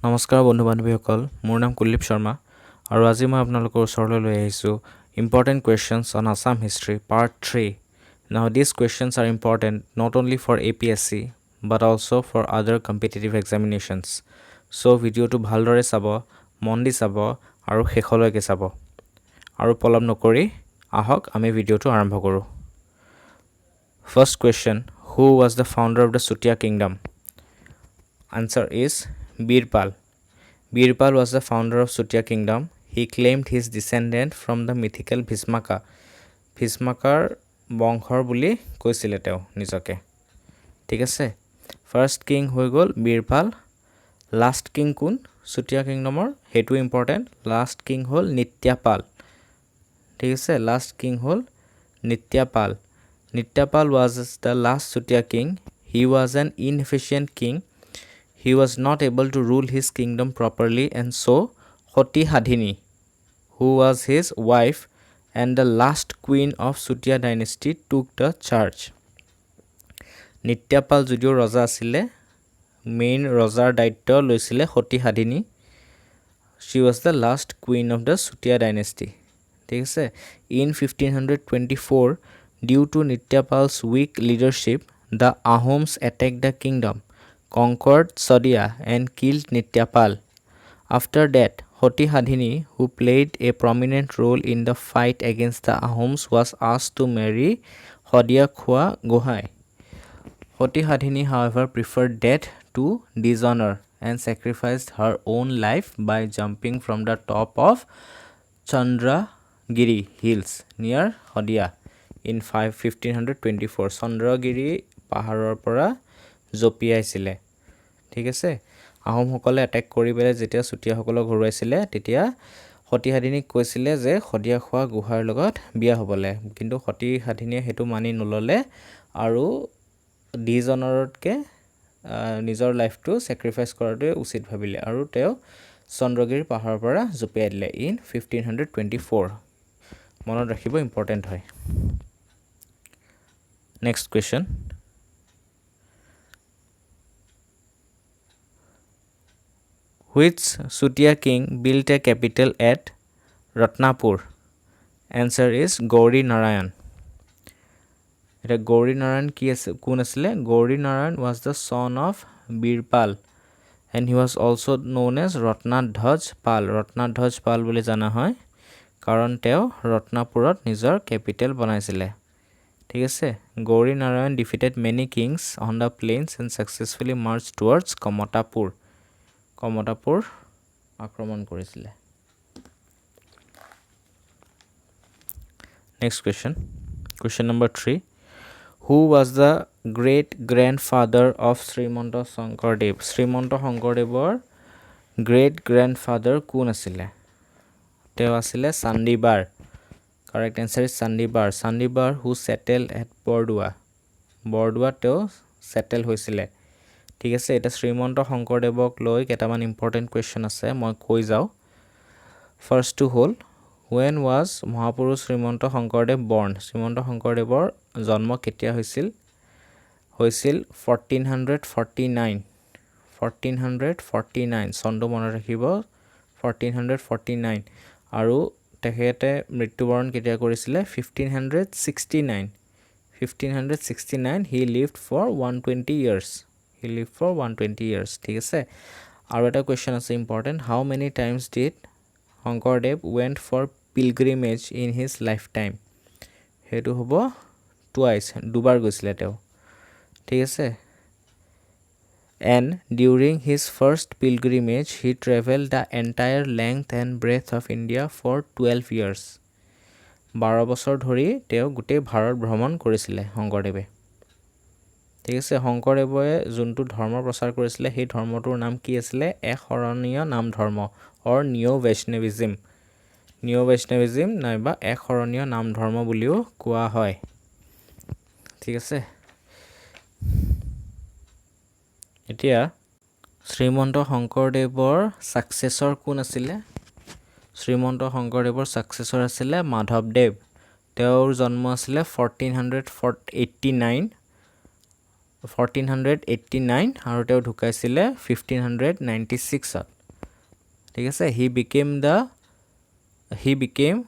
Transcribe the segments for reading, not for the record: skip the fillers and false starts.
নমস্কাৰ বন্ধু বান্ধৱীসকল মোৰ নাম কুলদীপ শৰ্মা আৰু আজি মই আপোনালোকৰ ওচৰলৈ লৈ আহিছোঁ important questions on Assam history part 3 Now these questions are important not only for APSC but also for other competitive examinations so ভিডিঅ'টো ভালদৰে চাব মন দি চাব আৰু শেষলৈকে চাব আৰু পলম নকৰি আহক আমি ভিডিঅ'টো আৰম্ভ কৰোঁ First question Who was the founder of the Sutia kingdom Answer is Birpal. Birpal was the founder of Sutia kingdom. He claimed his descendant from the mythical Bhismaka. Bhismakar বংশৰ বুলি কৈছিলে তেওঁ নিজকে ঠিক আছে ফাৰ্স্ট কিং হৈ গ'ল Birpal last king কোন সুতিয়া কিংডমৰ হেতু ইম্পৰ্টেন্ট লাষ্ট কিং হ'ল নিত্যাপাল ঠিক আছে লাষ্ট কিং হ'ল নিত্যাপাল নিত্যাপাল was the last Sutia king he was an inefficient king He was not able to rule his kingdom properly and so Hoti Hadhini, who was his wife and the last queen of Sutia dynasty took the charge. Nityapal যদিও ৰজা আছিলে main ৰজাৰ দায়িত্ব লৈছিলে Hoti Hadhini. She was the last queen of the Sutia dynasty. ঠিক আছে In 1524, due to Nityapal's weak leadership, the Ahoms attacked the kingdom. Conquered Sodia and killed Nityapal. After that, Hoti Hadhini, who played a prominent role in the fight against the Ahoms, was asked to marry Hodia Khua Gohai. Hoti Hadhini, however, preferred death to dishonor and sacrificed her own life by jumping from the top of Chandragiri Hills near Hodia in 1524. Chandragiri paharar পৰা জপিয়াইছিলে ঠিক আছে আহোমসকলে attack কৰি পেলাই যেতিয়া সুতীয়াসকলক ঘৰুৱাইছিলে তেতিয়া সতী হাদিনীক কৈছিলে যে হদিয়া খোৱা গুহাৰ লগত বিয়া হ'বলে কিন্তু সতী হাদিনীয়ে হেতু মানি নললে আৰু ডিজনৰতকে নিজৰ লাইফটো স্যাক্ৰিফাইস কৰাটো উচিত ভাবিলে আৰু তেওঁ চন্দ্ৰগিৰি পাহাৰৰ পৰা জপিয়াই দিলে ইন 1524 মনত ৰাখিব ইম্পৰ্টেন্ট হয় next question Which Sutia king built a capital at Ratnapur? Answer is Gauri Narayan. Eta Gauri Narayan kun asile? Gauri Narayan was the son of Birpal and he was also known as Ratnadhaj Pal. Ratnadhaj Pal bole jana hoy karon teo Ratnapurot nijor capital banaisile. ঠিক আছে Gauri Narayan defeated many kings on the plains and successfully marched towards Kamatapur. Kamatapur আক্ৰমণ কৰিছিলে next question number 3 who was the great grandfather of Srimanta শংকৰদেৱৰ great grandfather কোন আছিলে তেওঁ আছিলে চান্দিবাৰ correct answer is চান্দিবাৰ who settled at Bordowa তেওঁ settle হৈছিলে ঠিক আছে এটা শ্ৰীমন্ত শংকৰদেৱক লৈ কেটামান ইম্পৰ্টেন্ট কোৱেশ্চন আছে মই কৈ যাও ফাৰ্স্ট টু হ'ল when was মহাপুৰুষ শ্ৰীমন্ত শংকৰদেৱ born শ্ৰীমন্ত শংকৰদেৱৰ জন্ম কেতিয়া হৈছিল 1449 চনটো মনত ৰাখিব 1449 আৰু তেখেতে মৃত্যুবৰণ কেতিয়া কৰিছিলে 1569 he lived for 120 years He lived for 120 years. ঠিক আছে আৰু এটা কোৱেশ্চন আছে important how many times did Sankardev went for pilgrimage in his lifetime হেতু হ'ব twice দুবাৰ গৈছিলে তেওঁ ঠিক আছে and during his first pilgrimage he traveled the entire length and breadth of India for 12 years 12 বছৰ ধৰি তেওঁ গোটেই ভাৰত ভ্ৰমণ কৰিছিলে শংকৰদেৱে ঠিক আছে শংকৰদেৱে যোনটো ধৰ্ম প্ৰচাৰ কৰিছিলে সেই ধৰ্মটোৰ নাম কি আছিল এক শৰণীয় নাম ধৰ্ম অৰ নিও বৈষ্ণৱিজম নাইবা এক শৰণীয় নাম ধৰ্ম বুলিও কোৱা হয় ঠিক আছে এতিয়া শ্ৰীমন্ত শংকৰদেৱৰ সাকসেসৰ কোন আছিল শ্ৰীমন্ত শংকৰদেৱৰ সাকসেসৰ আছিল মাধৱদেৱ তেওঁৰ জন্ম আছিল 1489 1489 আৰু তেওঁ ঢুকাইছিলে 1596 ঠিক আছে he became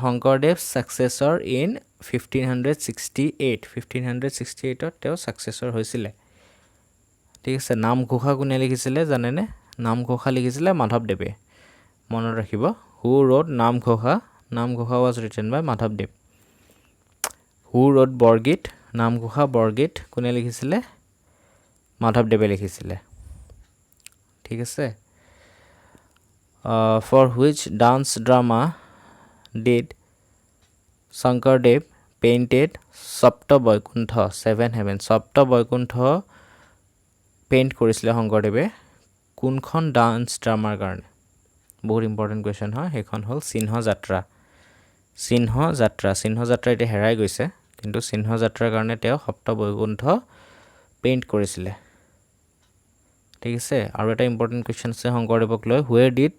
Shankardev's successor in 1568 তেওঁ successor হৈছিলে ঠিক আছে নামঘোষা কোনে লিখিছিলে জানেনে নামঘোষা লিখিছিলে মাধৱদেৱে মনত ৰাখিব who wrote Namghosha was written by মাধৱদেৱ who wrote বৰগীত নামঘোষা বৰগীত কোনে লিখিছিলে মাধৱদেৱে লিখিছিলে ঠিক আছে for which dance drama did Shankardev painted Sapta Vaikuntha 7 heaven Sapta Vaikuntha paint কৰিছিলে শংকৰদেৱে কোনখন ডান্স ড্ৰামাৰ কাৰণে বহুত ইম্পৰ্টেণ্ট কুৱেশ্যন হয় সেইখন হ'ল সিংহ যাত্ৰা এতিয়া হেৰাই গৈছে কিন্তু সিংহ যাত্ৰাৰ কাৰণে তেওঁ সপ্ত বৈকুণ্ঠ পেইণ্ট কৰিছিলে ঠিক আছে আৰু এটা ইম্পৰ্টেণ্ট কুৱেশ্যন আছে শংকৰদেৱক লৈ where did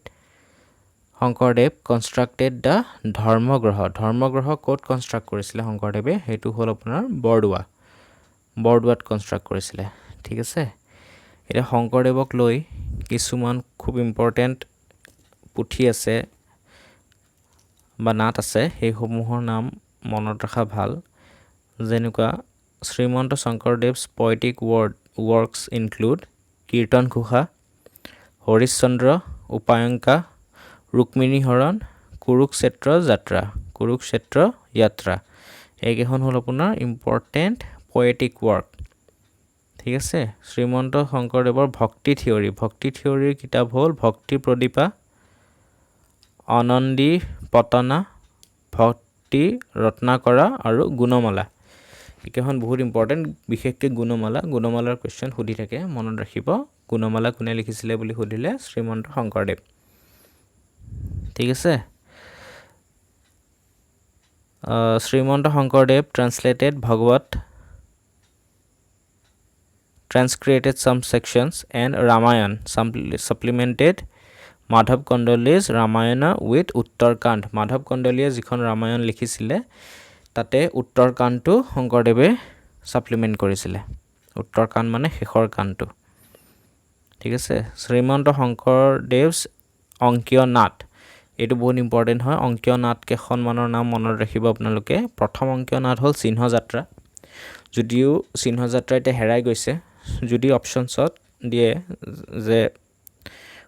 Sankardev constructed the ধৰ্মগ্ৰহ ক'ত কনষ্ট্ৰাক্ট কৰিছিলে শংকৰদেৱে সেইটো হ'ল আপোনাৰ বৰদোৱাত কনষ্ট্ৰাক্ট কৰিছিলে ঠিক আছে এতিয়া শংকৰদেৱক লৈ কিছুমান খুব ইম্পৰ্টেণ্ট পুথি আছে বা নাট আছে সেইসমূহৰ নাম মনত ৰখা ভাল যেনেকুৱা Srimanta শংকৰদেৱছ poetic works include Kirtan Ghosha Harishchandra উপায়ঙ্কা Rukmini হৰণ কুৰুক্ষেত্ৰ যাত্ৰা এইকেইখন হ'ল আপোনাৰ ইম্পৰ্টেণ্ট পয়েটিক ৱৰ্ক ঠিক আছে শ্ৰীমন্ত শংকৰদেৱৰ ভক্তি থিয়ৰীৰ কিতাপ হ'ল ভক্তি প্ৰদীপা আনন্দী পতনা ভক্তি ৰত্নাকৰা আৰু গুণমালা এইকেইখন বহুত ইম্পৰ্টেণ্ট বিশেষকৈ গুণমালাৰ কুৱেশ্যন সুধি থাকে মনত ৰাখিব গুণমালা কোনে লিখিছিলে বুলি সুধিলে শ্ৰীমন্ত শংকৰদেৱ ঠিক আছে Srimanta Sankardev transcribed some sections and Ramayan supplemented Madhav Kondoli's Ramayana with Uttarkand Madhav Kondoliye যিখন ৰামায়ণ লিখিছিলে তাতে উত্তৰকাণ্ডটো শংকৰদেৱে সাপ্লিমেন্ট কৰিছিলে উত্তৰকাণ্ড মানে শেষৰ কাণ্ডটো ঠিক আছে শ্ৰীমন্ত শংকৰদেৱছ অংকীয় নাট এইটো বহুত ইম্পৰ্টেণ্ট হয় অংকীয় নাট কেইখনমানৰ নাম মনত ৰাখিব আপোনালোকে প্ৰথম অংকীয় নাট হ'ল সিংহ যাত্ৰা যদিও সিংহ যাত্ৰা এতিয়া হেৰাই গৈছে যদি অপশ্যনছত দিয়ে যে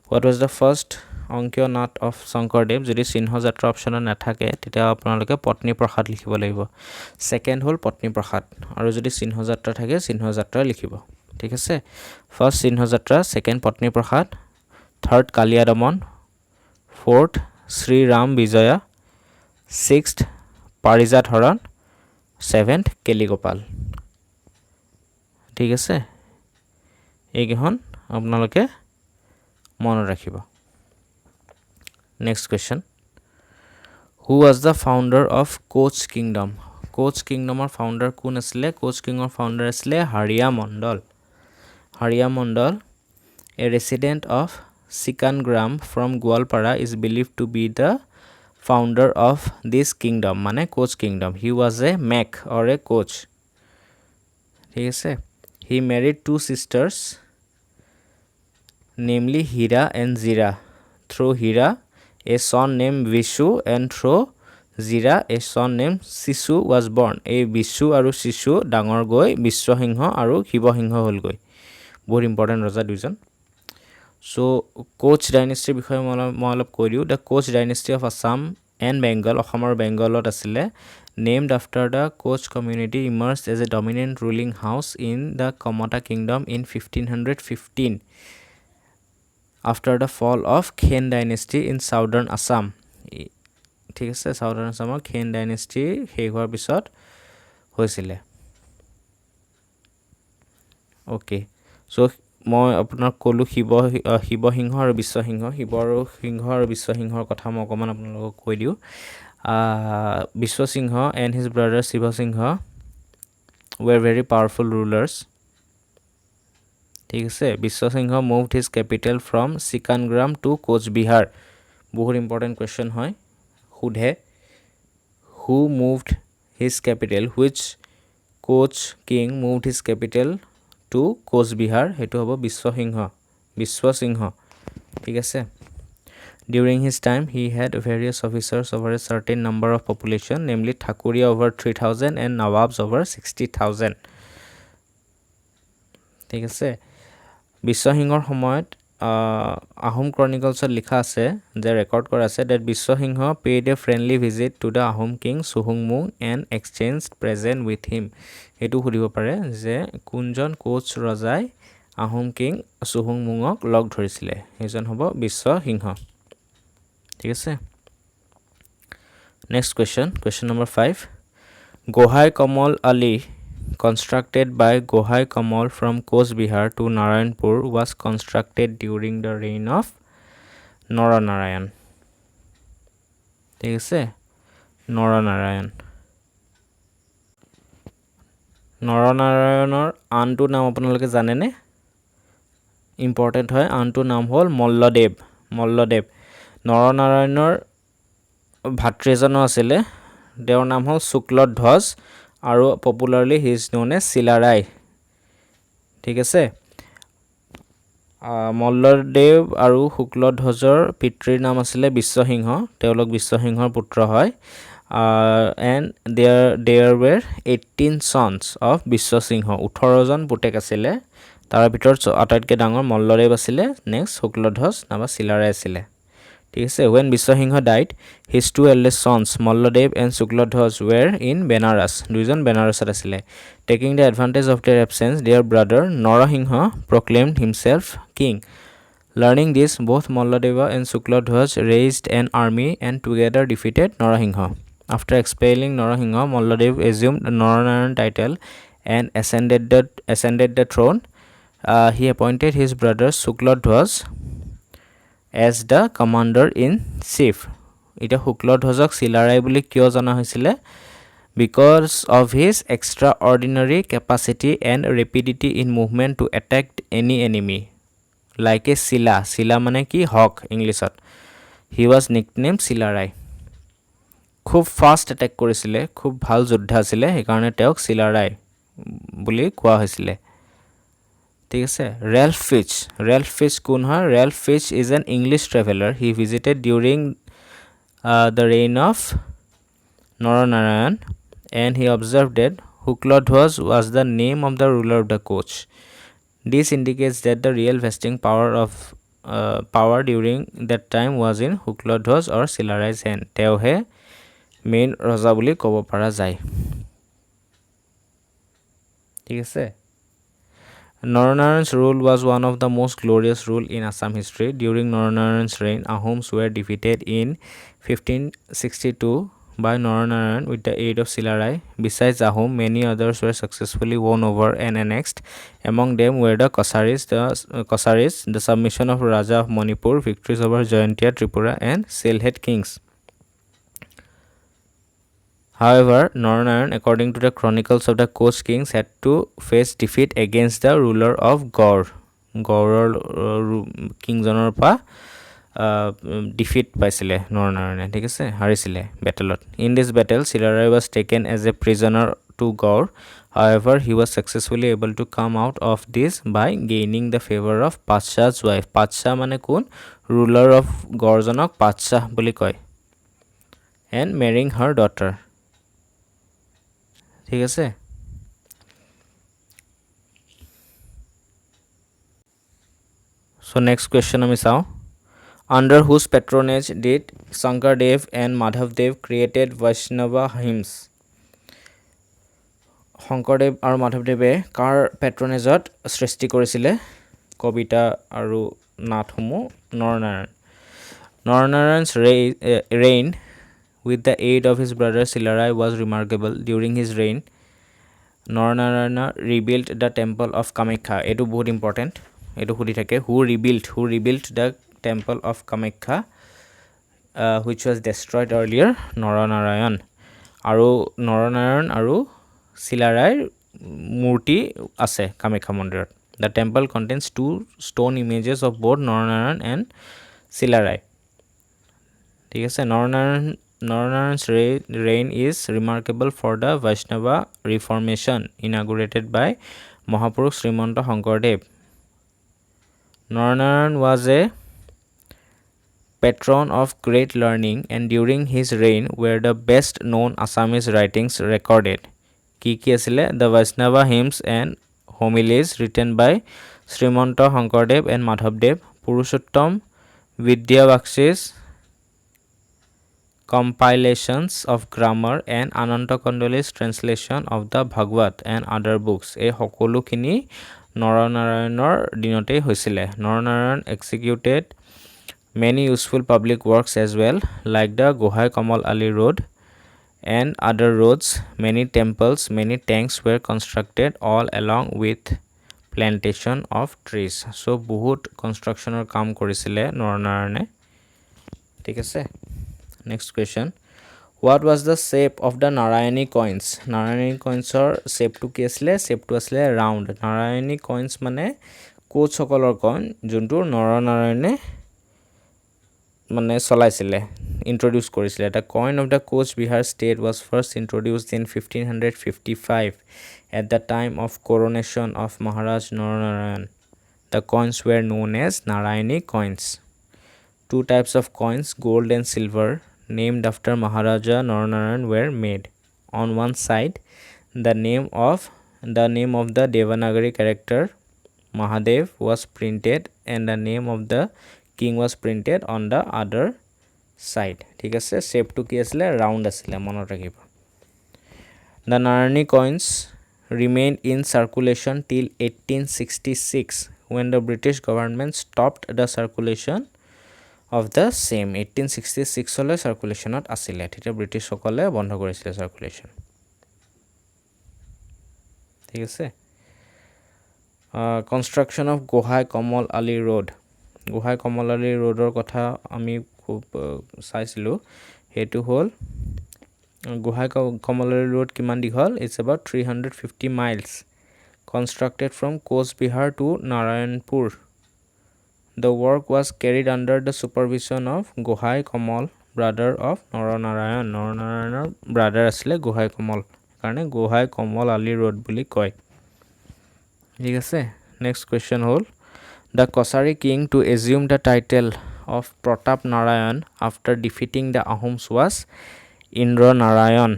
হোৱাট ৱাজ দ্য ফাৰ্ষ্ট অংকীয় নাট অফ শংকৰদেৱ যদি সিংহ যাত্ৰা অপশ্যনত নাথাকে তেতিয়া আপোনালোকে পত্নী প্ৰসাদ লিখিব লাগিব ছেকেণ্ড হ'ল পত্নী প্ৰসাদ আৰু যদি সিংহ যাত্ৰা থাকে সিংহ যাত্ৰা লিখিব ঠিক আছে ফাৰ্ষ্ট সিংহ যাত্ৰা second Patni Prasad third Kalia Daman fourth Shriram Vijaya sixth Parijat Haran seventh Keligopal ঠিক আছে এইকেইখন আপোনালোকে মনত ৰাখিব next question who was the founder of Koch কিংডমৰ ফাউণ্ডাৰ কোন আছিলে কোচ কিঙৰ ফাউণ্ডাৰ আছিলে Haria Mandal a resident of Chikangram from Goalpara is believe to be the founder of this kingdom মানে Koch kingdom he was a Mech or a Koch ঠিক আছে he married two sisters namely Hira and Zira. Through Hira, a son named Vishu and through Zira, a son named Sishu was born. এই বিশু আৰু শিশু ডাঙৰ গৈ বিশ্বসিংহ আৰু শিৱসিংহ হ'লগৈ বহুত ইম্পৰ্টেণ্ট ৰজা দুজন চ' কোচ ডাইনেষ্টিৰ বিষয়ে মই অলপ কৈ দিওঁ the Koch dynasty of Assam and Bengal অসমৰ বেংগলত আছিলে named after the Koch community emerged as a dominant ruling house in the Kamata kingdom in 1515 after the fall of Khen dynasty in southern Assam ঠিক আছে southern Assamৰ Khen dynasty শেষ হোৱাৰ পিছত হৈছিলে okay চ' মই আপোনাক ক'লোঁ শিৱসিংহ আৰু বিশ্বসিংহৰ কথা মই অকণমান আপোনালোকক কৈ দিওঁ Vishwasingha and his brother Shivasingha were very powerful rulers. ঠিক আছে Vishwasingha moved his capital from Sikangram to Koch Bihar. বহুত important question হয় সুধে who moved his capital which Koch king moved his capital to Cooch Behar সেইটো হ'ব বিশ্বসিংহ ঠিক আছে During his time, he had various officers over a certain number of population, namely Thakuria over 3,000 and Nawabs over 60,000. ঠিক আছে বিশ্বসিংহৰ সময়ত আহোম ক্ৰনিকলছত লিখা আছে যে ৰেকৰ্ড কৰা আছে that Biswa Singha paid a friendly visit to the Ahom king Suhungmung and exchanged present with him. এইটো সুধিব পাৰে যে কোনজন কোচ ৰজাই আহোম কিং সুহুংমুঙক লগ ধৰিছিলে সেইজন হ'ব বিশ্বসিংহ ঠিক আছে next question number 5 Gohai Kamal Ali constructed by Gohai Kamal from Coachbihar to Narayanpur was constructed during the reign of Naranarayan ঠিক আছে নৰনাৰায়ণৰ আনটো নাম আপোনালোকে জানেনে ইম্পৰ্টেণ্ট হয় আনটো নাম হ'ল মল্লদেৱ নৰনাৰায়ণৰ ভাতৃ এজন আছিলে তেওঁৰ নাম হ'ল শুক্লধ্বজ আৰু popularly he is known as Chilarai ঠিক আছে মল্লদেৱ আৰু শুক্লধ্বজৰ পিতৃৰ নাম আছিলে বিশ্বসিংহ তেওঁলোক বিশ্বসিংহৰ পুত্ৰ হয় and there were 18 sons of Biswa Singha 18 জন পুতেক আছিলে তাৰ ভিতৰত আটাইতকৈ ডাঙৰ মল্লদেৱ আছিলে নেক্সট শুক্লধ্বজ নাবা চিলাৰাই আছিলে ঠিক আছে when Biswa Singha died his two eldest sons Malladev and Shukladhwaj were in Benaras দুইজন বেনাৰসত আছিলে taking the advantage of their absence their brother Narasingha proclaimed himself king learning this both Malladeva and Shuklodhwaj raised an army and together defeated Narasingha after expelling Narasingha Malladev assumed the Naranaran title and ascended the throne he appointed his brother Shuklodhwaj as the commander in chief এটা শুক্লধ্বজক চিলাৰাই বুলি কিয় জনা হৈছিলে because of his extraordinary capacity and rapidity in movement to attack any enemy like a sila মানে কি hawk ইংলিছত he was nicknamed Chilarai খুব fast attack কৰিছিলে খুব ভাল যোদ্ধা আছিলে সেইকাৰণে তেওঁক চিলাৰাই বুলি কোৱা হৈছিলে ঠিক আছে Ralph Fitch কোন হয় Ralph Fitch is an English traveler he visited during the reign of Naranarayan and he observed that Shuklodhwaj was the name of the ruler of the Koch this indicates that the real vesting power during that time was in Shuklodhwaj or Silarai's hand তেওঁহে main ৰজা বুলি ক'ব পৰা যায় ঠিক আছে Naranarayan's rule was one of the most glorious rule in Assam history. During Naranarayan's reign, Ahoms were defeated in 1562 by Naranarayan with the aid of Silarai. Besides Ahom, many others were successfully won over and annexed. Among them were the Kosaris, the submission of Raja of Manipur, victories over Jayantia, Tripura, and Sylhet kings. However, Naranayan, according to the chronicles of the Koch kings, had to face defeat against the ruler of Gaur. Gauror kingজনৰ পৰা defeat পাইছিলে Naranayan, ঠিক আছে হাৰিছিলে বেটেলত In this battle, Silarai was taken as a prisoner to Gaur. However, he was successfully able to come out of this by gaining the favor of Patshah's wife. Patshah মানে কোন ruler of Gaurজনক Patshah বুলি কয় and marrying her daughter. ঠিক আছে so next question আমি চাওঁ under whose patronage did Shankardev and Madhavdev created Vaishnava hymns Sankardev আৰু মাধৱদেৱে কাৰ পেট্ৰনেজত সৃষ্টি কৰিছিলে কবিতা আৰু নাটসমূহ Naranarayan's reign with the aid of his brother Silarai was remarkable. During his reign, Naranarayana rebuilt the temple of Kamakya. Etu bahut important. Etu khudi thake who rebuilt the temple of Kamakya, which was destroyed earlier. Naranarayan. Naranarayan aru Silarai murti ase Kamakya mandirat. The temple contains 2 stone images of both Naranarayan and Silarai. ঠিক আছে Naranaran's reign is remarkable for the Vaishnava reformation inaugurated by Mahapurush Srimanta Shankardev. Naranaran was a patron of great learning, and during his reign were the best known Assamese writings recorded. Ki asile? The Vaishnava hymns and homilies written by Srimanta Shankardev and Madhavdev, Purushottam Vidyabakshi's compilations of grammar, and Ananta Kondoli's translation of the Bhagavad and other books. এই সকলোখিনি নৰনাৰায়ণৰ দিনতেই হৈছিলে. Naranaran executed many useful public works as well, like the Gohai Kamal Ali Road and other roads. Many temples, many tanks were constructed all along with plantation of trees. So বহুত কনষ্ট্ৰাকশ্যনৰ কাম কৰিছিলে নৰনাৰায়ণে. ঠিক আছে. Next question. What was the shape of the Narayani coins? Narayani coins or shape to ki asile? Shape to asile round. Narayani coins mane Koch সকলৰ coin যোনটো নৰনাৰায়ণে মানে চলাইছিলে, introduce কৰিছিলে. The coin of the Coach Bihar state was first introduced in 1555 at the time of coronation of Maharaj Naranaran. The coins were known as Narayani coins. Two types of coins, gold and silver, named after Maharaja Naranaran were made. On one side, the name of the Devanagari character Mahadev was printed, and the name of the king was printed on the other side. ঠিক আছে. shape to কি আছিলে? round আছিলে, মনত ৰাখিব. The Narayani coins remained in circulation till 1866 when the British government stopped the circulation of the same. 1866 হলে circulationত আছিলে, তেতিয়া ব্ৰিটিছ সকলে বন্ধ কৰিছিলে circulation. ঠিক আছে. Construction of Gohai Kamal Ali Road. Gohai Kamal Ali Roadৰ কথা আমি খুব চাইছিলো. হেতু হল Gohai Kamal Ali Road কিমান দীঘল? It's about 350 miles. Constructed from Coach Bihar to Narayanpur. The work was carried under the supervision of Gohai Kamal, brother of Naranarayan. Naranarayanৰ brother আছিলে Gohai Kamal, কাৰণে Gohai Kamal Ali Road বুলি কয়. ঠিক আছে. Next question hall, the Kosari king to assume the title of Pratap Narayan after defeating the Ahoms was Indra Narayan.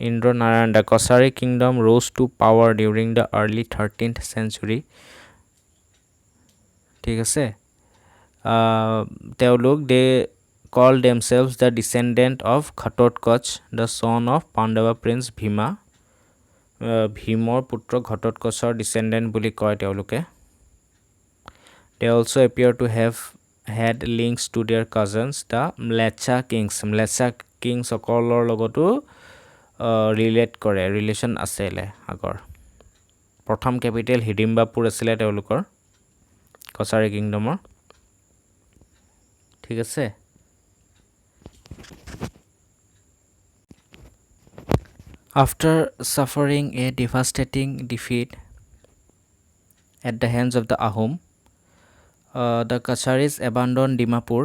Indra Narayan. The Kosari kingdom rose to power during the early 13th century. ঠিক আছে. তেওঁলোক they called themselves the descendant of Ghatotkacha, the son of Pandava prince Bhima. ভীমৰ পুত্ৰ ঘটোৎকচৰ descendant বুলি কয় তেওঁলোকে. They also appear to have had links to their cousins, the Mlecha kings. Mlecha kings সকলৰ লগতো ৰিলেট কৰে, ৰিলেশ্যন আছিলে আগৰ. প্ৰথম কেপিটেল হিডিম্বাপুৰ আছিলে তেওঁলোকৰ কছাৰী কিংডমৰ. ঠিক আছে. After suffering a devastating defeat at the hands of the Ahom, the Kacharis abandoned Dimapur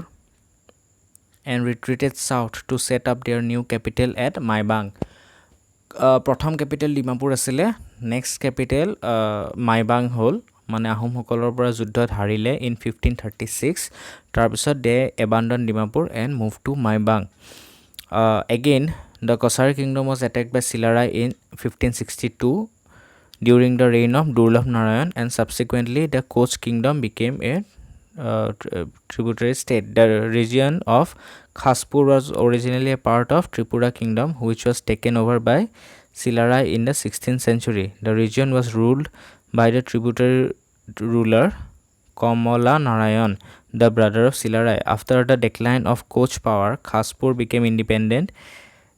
and retreated south to set up their new capital at Maibang. প্ৰথম কেপিটেল ডিমাপুৰ আছিলে, নেক্সট কেপিটেল মাইবাং হ'ল, মানে আহোমসকলৰ পৰা যুদ্ধত হাৰিলে ইন 1536. তাৰপিছত they abandon Dimapur and move to Maibang. Again the Kosari kingdom was attacked by Silarai in 1562 during the reign of Durlabh Narayan, and subsequently the Koch kingdom became a tributary state. The region of Khaspur was originally a part of Tripura kingdom, which was taken over by Silarai in the 16th century. The region was ruled by the tributary ruler Kamala Narayan, the brother of Silarai. After the decline of Koch power, Khaspur became independent.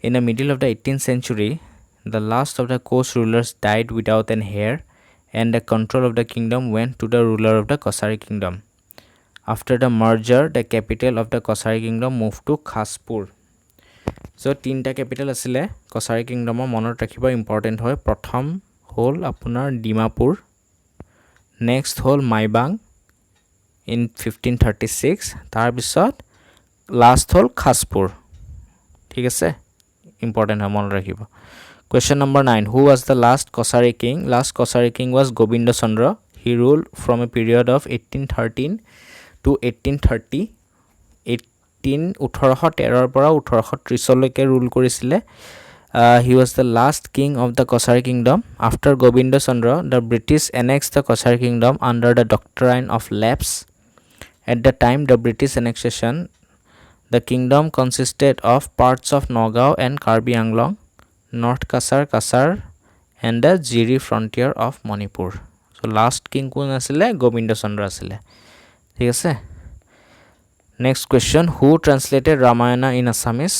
In the middle of the 18th century, the last of the Koch rulers died without an heir, and the control of the kingdom went to the ruler of the Kosari kingdom. After the merger, the capital of the Kosari kingdom moved to Khaspur. So, তিনটা capital আছিলে Kosari kingdom মনত ৰাখিব, important হয়. প্ৰথম হ'ল আপোনাৰ Dimapur, next হ'ল Maibang in 1536, তাৰপিছত লাষ্ট হ'ল খাসপুৰ. ঠিক আছে ইম্পৰ্টেণ্ট হয় মনত ৰাখিব Question number 9 Who was the last Kosari king? Last Kosari king was Gobindo Chandra. He ruled from a period of 1813 to 1830. 1813 পৰা 1830 লৈকে rule কৰিছিলে He was the last king of the Kosari kingdom. After Gobindo Chandra, the British annexed the Kosari kingdom under the doctrine of lapse. At the time the British annexation, the kingdom consisted of parts of Nagaon and Karbi Anglong, North Kasar, and the Jiri frontier of Manipur. So last king কোন আছিলে Gobindo Chandra আছিলে ঠিক আছে Next question Who translated Ramayana in Assamese?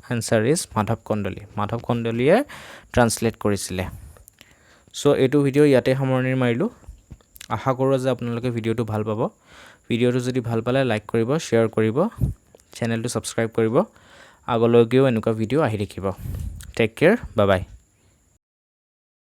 Answer is Madhav Kondali. Madhav Kondaliয়ে translate কৰিছিলে So এইটো video ইয়াতে সামৰণি মাৰিলো আশা কৰো যে আপোনালোকে ভিডিওটো ভাল পাব ভিডিওটো যদি ভাল পালে লাইক কৰিব শেয়াৰ কৰিব চেনেলটো সাবস্ক্ৰাইব কৰিব আগলৈও এনেকুৱা ভিডিও আহি দেখিব Take care bye bye